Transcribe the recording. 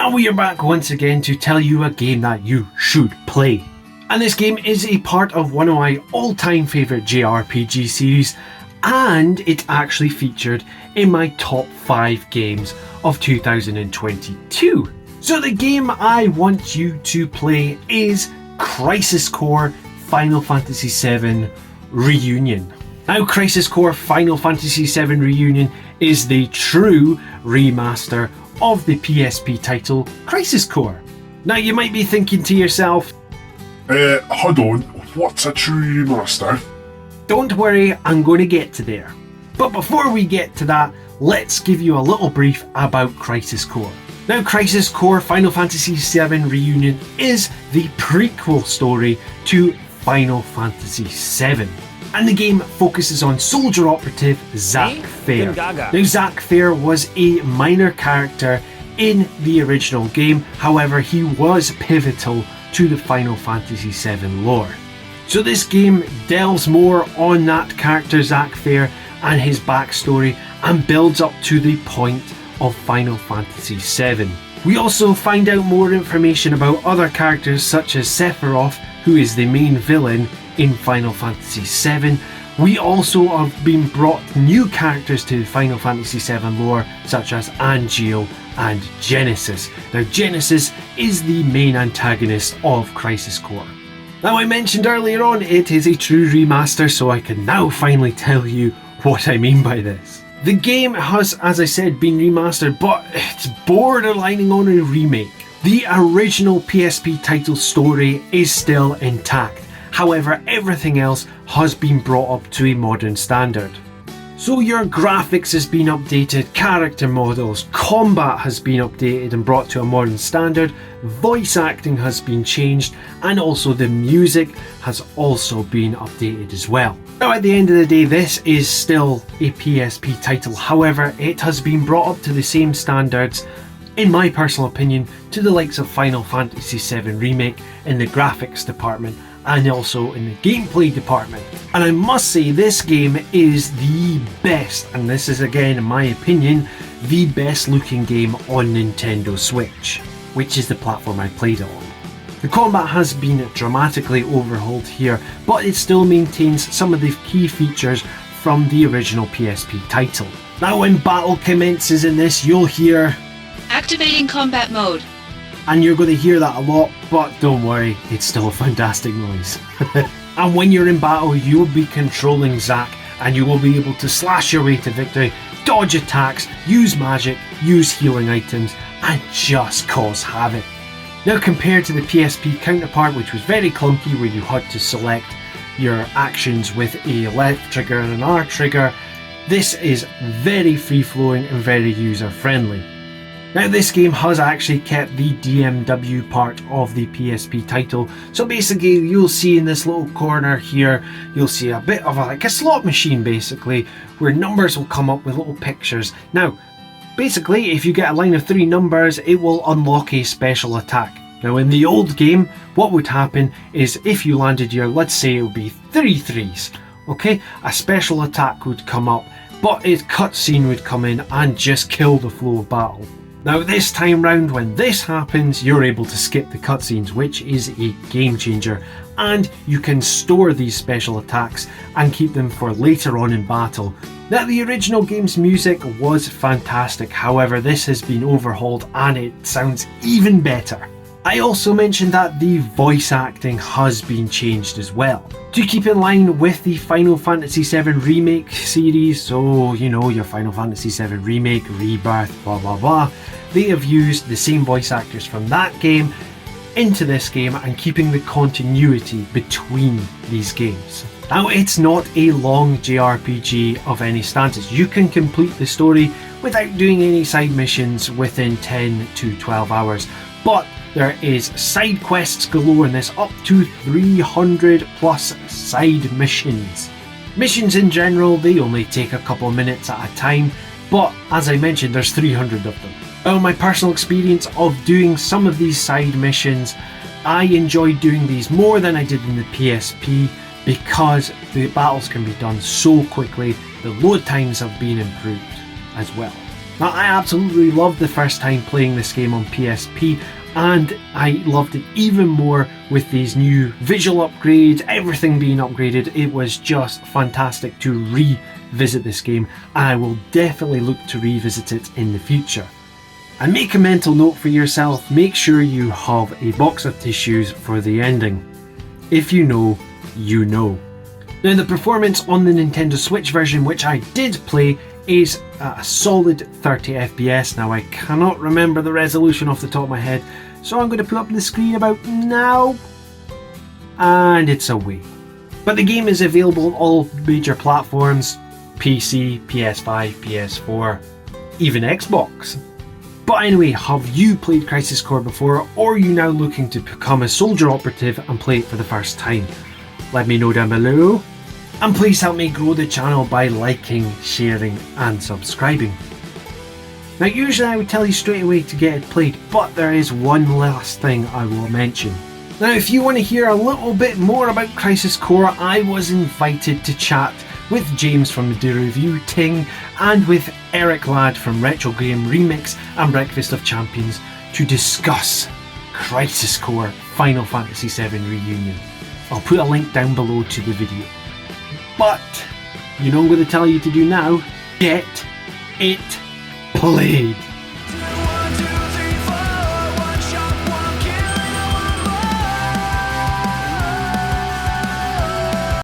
And we are back once again to tell you a game that you should play. And this game is a part of one of my all-time favourite JRPG series, and it actually featured in my top 5 games of 2022. So the game I want you to play is Crisis Core Final Fantasy VII Reunion. Now, Crisis Core Final Fantasy VII Reunion is the true remaster of the PSP title Crisis Core. Now, you might be thinking to yourself, hold on, what's a true remaster? Don't worry, I'm going to get to there. But before we get to that, let's give you a little brief about Crisis Core. Now, Crisis Core Final Fantasy VII Reunion is the prequel story to Final Fantasy VII. And the game focuses on soldier operative Zack Fair. Now, Zack Fair was a minor character in the original game, however he was pivotal to the Final Fantasy VII lore. So this game delves more on that character Zack Fair and his backstory and builds up to the point of Final Fantasy VII. We also find out more information about other characters such as Sephiroth, who is the main villain in Final Fantasy VII. We also have been brought new characters to Final Fantasy VII lore such as Angeal and Genesis. Now, Genesis is the main antagonist of Crisis Core. Now, I mentioned earlier on it is a true remaster, so I can now finally tell you what I mean by this. The game has, as I said, been remastered, but it's borderlining on a remake. The original PSP title story is still intact. However, everything else has been brought up to a modern standard. So your graphics has been updated, character models, combat has been updated and brought to a modern standard, voice acting has been changed, and also the music has also been updated as well. Now, at the end of the day, this is still a PSP title. However, it has been brought up to the same standards, in my personal opinion, to the likes of Final Fantasy VII Remake in the graphics department and also in the gameplay department. And I must say, this game is the best, and this is again in my opinion, the best looking game on Nintendo Switch, which is the platform I played it on. The combat has been dramatically overhauled here, but it still maintains some of the key features from the original PSP title. Now, when battle commences in this, you'll hear activating combat mode. And you're going to hear that a lot, but don't worry, it's still a fantastic noise. And when you're in battle, you'll be controlling Zack, and you will be able to slash your way to victory, dodge attacks, use magic, use healing items, and just cause havoc. Now, compared to the PSP counterpart, which was very clunky, where you had to select your actions with a left trigger and an R trigger, this is very free-flowing and very user-friendly. Now, this game has actually kept the DMW part of the PSP title, so basically you'll see in this little corner here, you'll see a bit of like a slot machine basically, where numbers will come up with little pictures. Now, basically if you get a line of 3 numbers, it will unlock a special attack. Now, in the old game, what would happen is if you landed your, let's say it would be 3 threes, okay, a special attack would come up, but a cutscene would come in and just kill the flow of battle. Now, this time round, when this happens, you're able to skip the cutscenes, which is a game changer, and you can store these special attacks and keep them for later on in battle. Now, the original game's music was fantastic, however this has been overhauled and it sounds even better. I also mentioned that the voice acting has been changed as well, to keep in line with the Final Fantasy VII Remake series, so you know, your Final Fantasy VII Remake, Rebirth, blah blah blah. They have used the same voice actors from that game into this game and keeping the continuity between these games. Now, it's not a long JRPG of any standards. You can complete the story without doing any side missions within 10 to 12 hours, but there is side quests galore in this, up to 300 plus side missions. Missions in general, they only take a couple of minutes at a time, but as I mentioned, there's 300 of them. Now, my personal experience of doing some of these side missions, I enjoyed doing these more than I did in the PSP because the battles can be done so quickly. The load times have been improved as well. Now, I absolutely loved the first time playing this game on PSP, and I loved it even more with these new visual upgrades, everything being upgraded. It was just fantastic to revisit this game, and I will definitely look to revisit it in the future. And make a mental note for yourself, make sure you have a box of tissues for the ending. If you know, you know. Now, the performance on the Nintendo Switch version, which I did play, is a solid 30 FPS. Now, I cannot remember the resolution off the top of my head, so I'm going to put up the screen about now, and it's away. But the game is available on all major platforms: PC, PS5, PS4, even Xbox. But anyway, have you played Crisis Core before, or are you now looking to become a soldier operative and play it for the first time? Let me know down below, and please help me grow the channel by liking, sharing and subscribing. Now, usually I would tell you straight away to get it played, but there is one last thing I will mention. Now, if you want to hear a little bit more about Crisis Core, I was invited to chat with James from the Review Ting and with Eric Ladd from Retro Game Remix and Breakfast of Champions to discuss Crisis Core Final Fantasy VII Reunion. I'll put a link down below to the video. But, you know what I'm going to tell you to do now? Get it played!